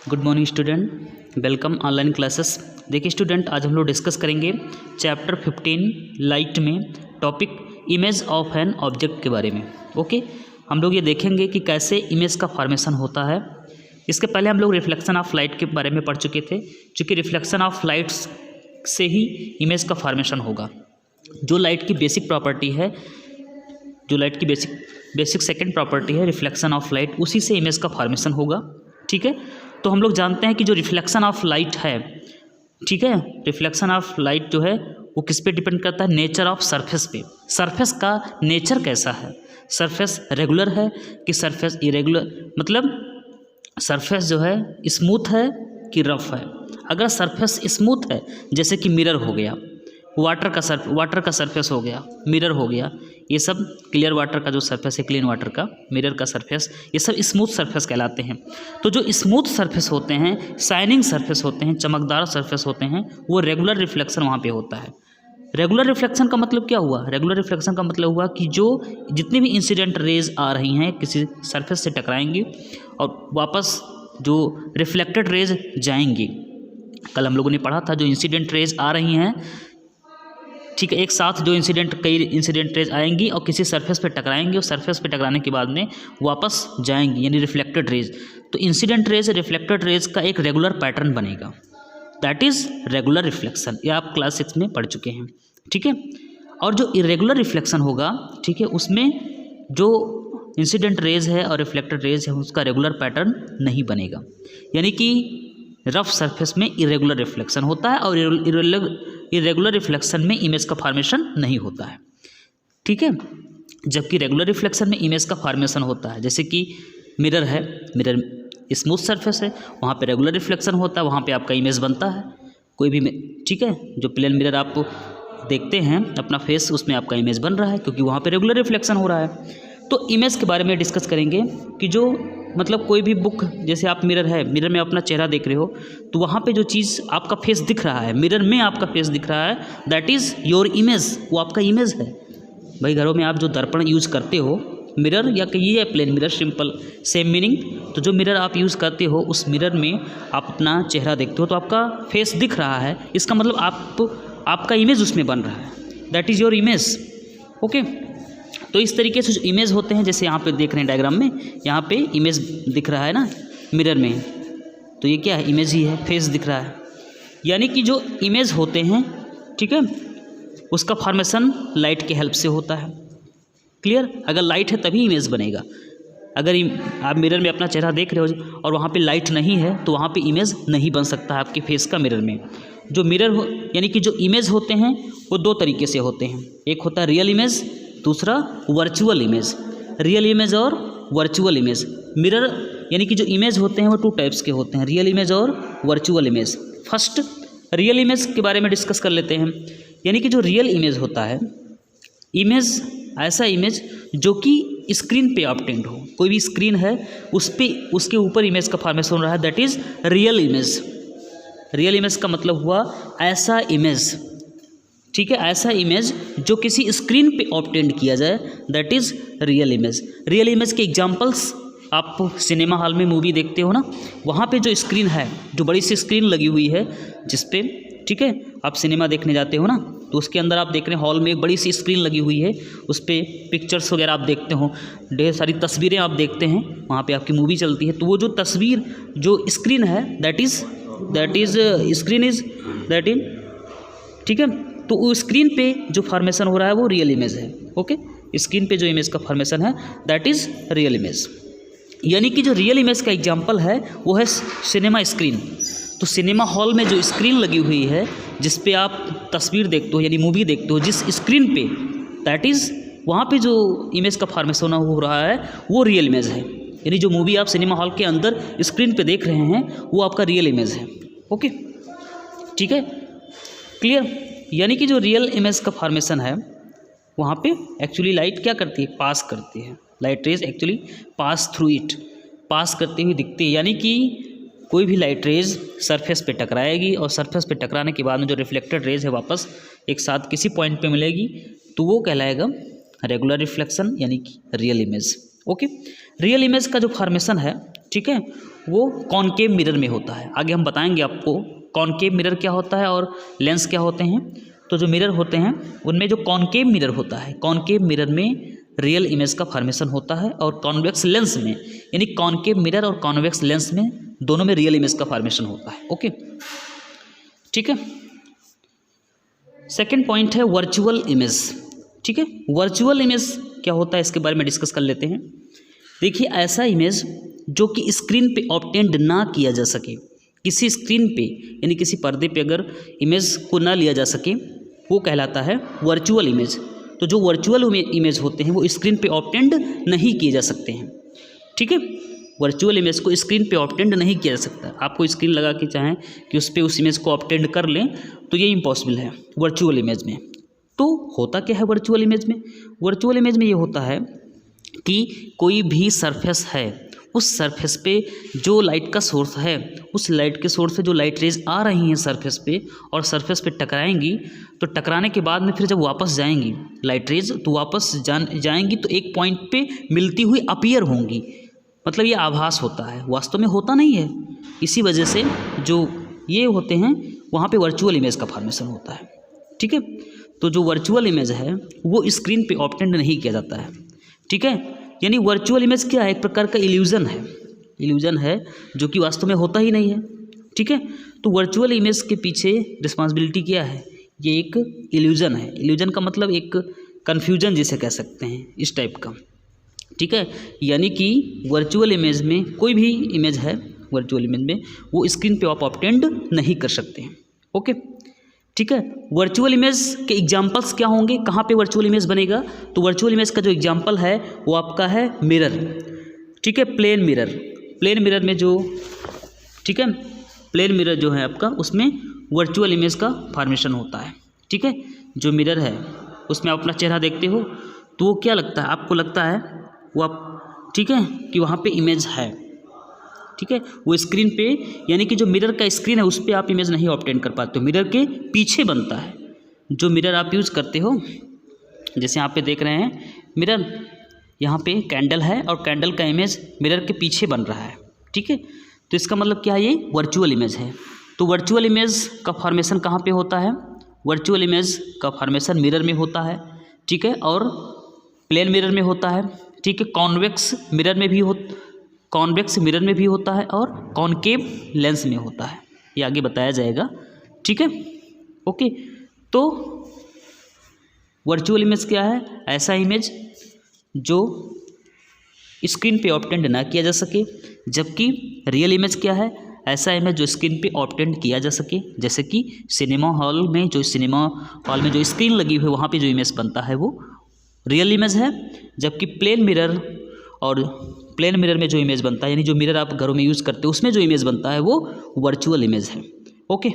Good morning student, welcome online classes. देखिए student, आज हम लोग डिस्कस करेंगे चैप्टर 15 लाइट में topic image of an object के बारे में। ओके, हम लोग ये देखेंगे कि कैसे इमेज का फॉर्मेशन होता है। इसके पहले हम लोग रिफ्लेक्शन ऑफ लाइट के बारे में पढ़ चुके थे, चूँकि रिफ्लेक्शन ऑफ लाइट्स से ही इमेज का फॉर्मेशन होगा। जो लाइट की बेसिक प्रॉपर्टी है, जो लाइट की बेसिक सेकंड प्रॉपर्टी है रिफ्लेक्शन ऑफ लाइट, उसी से इमेज का फॉर्मेशन होगा। ठीक है, तो हम लोग जानते हैं कि जो रिफ्लेक्शन ऑफ लाइट है, ठीक है, रिफ्लेक्शन ऑफ लाइट जो है वो किस पे डिपेंड करता है? नेचर ऑफ सरफेस पे। सरफेस का नेचर कैसा है? सरफेस रेगुलर है कि सरफेस इरेगुलर, मतलब सरफेस जो है स्मूथ है कि रफ है। अगर सरफेस स्मूथ है, जैसे कि मिरर हो गया, वाटर का सरफेस हो गया, मिरर हो गया, ये सब क्लियर वाटर का जो सरफेस है, क्लीन वाटर का, मिरर का सरफेस, ये सब स्मूथ सरफेस कहलाते हैं। तो जो स्मूथ सरफेस होते हैं, शाइनिंग सरफेस होते हैं, चमकदार सरफेस होते हैं, वो रेगुलर रिफ्लेक्शन वहाँ पे होता है। रेगुलर रिफ्लेक्शन का मतलब क्या हुआ? रेगुलर रिफ्लेक्शन का मतलब हुआ कि जो जितनी भी इंसिडेंट रेज आ रही हैं किसी सरफेस से टकराएंगी और वापस जो रिफ्लेक्टेड रेज जाएंगी। कल हम लोगों ने पढ़ा था जो इंसिडेंट रेज आ रही हैं, ठीक है, एक साथ जो कई इंसिडेंट रेज आएंगी और किसी सरफेस पे टकराएंगी और सरफेस पे टकराने के बाद में वापस जाएंगी, यानी रिफ्लेक्टेड रेज। तो इंसिडेंट रेज रिफ्लेक्टेड रेज का एक रेगुलर पैटर्न बनेगा, दैट इज़ रेगुलर रिफ्लेक्शन। ये आप क्लास 6 में पढ़ चुके हैं। ठीक है, और जो इरेगुलर रिफ्लेक्शन होगा, ठीक है, उसमें जो इंसिडेंट रेज है और रिफ्लेक्टेड रेज है उसका रेगुलर पैटर्न नहीं बनेगा, यानी कि रफ सरफेस में इरेगुलर रिफ्लेक्शन होता है और इरेगुलर रिफ्लेक्शन में इमेज का फॉर्मेशन नहीं होता है। ठीक है, जबकि रेगुलर रिफ्लेक्शन में इमेज का फॉर्मेशन होता है। जैसे कि मिरर है, मिरर स्मूथ सरफेस है, वहाँ पे रेगुलर रिफ्लेक्शन होता है, वहाँ पे आपका इमेज बनता है कोई भी। ठीक है, जो प्लेन मिरर आप देखते हैं अपना फेस, उसमें आपका इमेज बन रहा है क्योंकि वहाँ पे रेगुलर रिफ्लेक्शन हो रहा है। तो इमेज के बारे में डिस्कस करेंगे कि जो मतलब कोई भी बुक, जैसे आप मिरर है, मिरर में अपना चेहरा देख रहे हो, तो वहाँ पे जो चीज़ आपका फेस दिख रहा है, मिरर में आपका फेस दिख रहा है, दैट इज़ योर इमेज, वो आपका इमेज है। भाई घरों में आप जो दर्पण यूज़ करते हो, मिरर या कहिए plane mirror, simple same meaning. तो जो मिरर आप यूज़ करते हो, उस मिरर में आप अपना चेहरा देखते हो तो आपका फेस दिख रहा है, इसका मतलब आपका इमेज उसमें बन रहा है, that is your image. Okay, तो इस तरीके से जो इमेज होते हैं, जैसे यहाँ पे देख रहे हैं डायग्राम में, यहाँ पे इमेज दिख रहा है ना मिरर में, तो ये क्या है? इमेज ही है, फेस दिख रहा है। यानी कि जो इमेज होते हैं, ठीक है, उसका फॉर्मेशन लाइट के हेल्प से होता है। क्लियर? अगर लाइट है तभी इमेज बनेगा। अगर आप मिरर में अपना चेहरा देख रहे हो और वहाँ पे लाइट नहीं है तो वहाँ पे इमेज नहीं बन सकता है आपके फेस का मिरर में। जो मिरर हो, यानी कि जो इमेज होते हैं वो दो तरीके से होते हैं, एक होता है रियल इमेज, दूसरा वर्चुअल इमेज। रियल इमेज और वर्चुअल इमेज। मिरर यानी कि जो इमेज होते हैं वो टू टाइप्स के होते हैं, रियल इमेज और virtual image. First real image के बारे में डिस्कस कर लेते हैं। यानी कि जो रियल इमेज होता है, इमेज ऐसा इमेज जो कि स्क्रीन पे ऑब्टेन्ड हो, कोई भी स्क्रीन है उस पर उसके ऊपर इमेज का फॉर्मेशन हो रहा है, that is real image. Real image का मतलब हुआ ऐसा इमेज, ठीक है, ऐसा इमेज जो किसी स्क्रीन पे ऑब्टेन्ड किया जाए, that is real image. Real image के एग्जांपल्स, आप सिनेमा हॉल में मूवी देखते हो ना, वहाँ पे जो स्क्रीन है, जो बड़ी सी स्क्रीन लगी हुई है जिस पे, ठीक है, आप सिनेमा देखने जाते हो ना, तो उसके अंदर आप देख रहे हैं हॉल में एक बड़ी सी स्क्रीन लगी हुई है, उस पर पिक्चर्स वगैरह आप देखते हो, ढेर सारी तस्वीरें आप देखते हैं, वहाँ पे आपकी मूवी चलती है। तो वो जो तस्वीर, जो स्क्रीन है, that is screen is that in, ठीक है, तो वो स्क्रीन पे जो फॉर्मेशन हो रहा है वो रियल इमेज है। ओके, स्क्रीन पे जो इमेज का फॉर्मेशन है दैट इज़ रियल इमेज। यानी कि जो रियल इमेज का एग्जांपल है वो है सिनेमा स्क्रीन। तो सिनेमा हॉल में जो स्क्रीन लगी हुई है जिस पे आप तस्वीर देखते हो, यानी मूवी देखते हो, जिस स्क्रीन पे, दैट इज़ वहाँ पे जो इमेज का फॉर्मेशन हो रहा है वो रियल इमेज है। यानी जो मूवी आप सिनेमा हॉल के अंदर स्क्रीन पे देख रहे हैं वो आपका रियल इमेज है। ओके, ठीक है, क्लियर? यानी कि जो रियल इमेज का फॉर्मेशन है वहाँ पे एक्चुअली लाइट क्या करती है? पास करती है। Light rays actually pass through it, pass करती हुई दिखती है। यानी कि कोई भी लाइट रेज सरफेस पे टकराएगी और सरफेस पे टकराने के बाद में जो रिफ्लेक्टेड रेज है वापस एक साथ किसी पॉइंट पे मिलेगी, तो वो कहलाएगा रेगुलर रिफ्लेक्शन, यानी कि real image. Okay, real image का जो फॉर्मेशन है, ठीक है, वो कॉनकेव मिरर में होता है। आगे हम बताएंगे आपको कॉनकेव मिरर क्या होता है और लेंस क्या होते हैं। तो जो मिरर होते हैं उनमें जो कॉनकेव मिरर होता है, कॉनकेव मिरर में रियल इमेज का फॉर्मेशन होता है, और कॉन्वेक्स लेंस में, यानी कॉनकेव मिरर और कॉन्वेक्स लेंस में दोनों में रियल इमेज का फॉर्मेशन होता है। ओके, ठीक है। सेकेंड पॉइंट है वर्चुअल इमेज। ठीक है, वर्चुअल इमेज क्या होता है इसके बारे में डिस्कस कर लेते हैं। देखिए, ऐसा इमेज जो कि स्क्रीन पे ऑब्टेंड ना किया जा सके, किसी स्क्रीन पे यानी किसी पर्दे पे अगर इमेज को ना लिया जा सके, वो कहलाता है वर्चुअल इमेज। तो जो वर्चुअल इमेज होते हैं वो स्क्रीन पे ऑब्टेंड नहीं किए जा सकते हैं। ठीक है, वर्चुअल इमेज को स्क्रीन पे ऑब्टेंड नहीं किया जा सकता। आपको स्क्रीन लगा के चाहें कि उस पर उस इमेज को ऑब्टेंड कर लें तो ये इम्पॉसिबल है वर्चुअल इमेज में। तो होता क्या है वर्चुअल इमेज में? वर्चुअल इमेज में ये होता है कि कोई भी सरफेस है, उस सरफेस पे जो लाइट का सोर्स है, उस लाइट के सोर्स से जो लाइट रेज आ रही हैं सरफेस पे और सरफेस पे टकराएंगी, तो टकराने के बाद में फिर जब वापस जाएंगी लाइट रेज, तो वापस जाएंगी तो एक पॉइंट पे मिलती हुई अपीयर होंगी। मतलब ये आभास होता है, वास्तव में होता नहीं है। इसी वजह से जो ये होते हैं वहाँ पे वर्चुअल इमेज का फॉर्मेशन होता है। ठीक है, तो जो वर्चुअल इमेज है वो स्क्रीन पे ऑब्टेंड नहीं किया जाता है। ठीक है, यानी वर्चुअल इमेज क्या है? एक प्रकार का इल्यूजन है, इल्यूजन है जो कि वास्तव में होता ही नहीं है। ठीक है, तो वर्चुअल इमेज के पीछे रिस्पॉन्सिबिलिटी क्या है? ये एक इल्यूजन है। इल्यूजन का मतलब एक कन्फ्यूजन जिसे कह सकते हैं, इस टाइप का। ठीक है, यानी कि वर्चुअल इमेज में कोई भी इमेज है, वर्चुअल इमेज में वो स्क्रीन पे आप ऑब्टेंड नहीं कर सकते हैं। ओके, ठीक है। वर्चुअल इमेज के एग्जांपल्स क्या होंगे? कहाँ पे वर्चुअल इमेज बनेगा? तो वर्चुअल इमेज का जो एग्जांपल है वो आपका है मिरर। ठीक है, प्लेन मिरर। प्लेन मिरर में जो, ठीक है, प्लेन मिरर जो है आपका, उसमें वर्चुअल इमेज का फॉर्मेशन होता है। ठीक है, जो मिरर है उसमें आप अपना चेहरा देखते हो तो वो क्या लगता है? आपको लगता है वो आप, ठीक है, कि वहाँ पे इमेज है। ठीक है, वो स्क्रीन पे, यानी कि जो मिरर का स्क्रीन है उस पर आप इमेज नहीं ऑब्टेन कर पाते हो, मिरर के पीछे बनता है। जो मिरर आप यूज़ करते हो, जैसे यहाँ पे देख रहे हैं मिरर, यहाँ पे कैंडल है और कैंडल का इमेज मिरर के पीछे बन रहा है। ठीक है, तो इसका मतलब क्या है? ये वर्चुअल इमेज है। तो वर्चुअल इमेज का फॉर्मेशन कहाँ पे होता है? वर्चुअल इमेज का फॉर्मेशन मिरर में होता है। ठीक है, और प्लेन मिरर में होता है। ठीक है, कॉन्वेक्स मिरर में भी होता है और कॉनकेव लेंस में होता है। ये आगे बताया जाएगा। ठीक है, ओके। तो वर्चुअल इमेज क्या है? ऐसा इमेज जो स्क्रीन पे ऑब्टेंड ना किया जा सके। जबकि रियल इमेज क्या है? ऐसा इमेज जो स्क्रीन पे ऑब्टेंड किया जा सके। जैसे कि सिनेमा हॉल में जो स्क्रीन लगी हुई है वहाँ पे जो इमेज बनता है वो रियल इमेज है। जबकि प्लेन मिरर में जो इमेज बनता है, यानी जो मिरर आप घरों में यूज़ करते हो उसमें जो इमेज बनता है वो वर्चुअल इमेज है। ओके।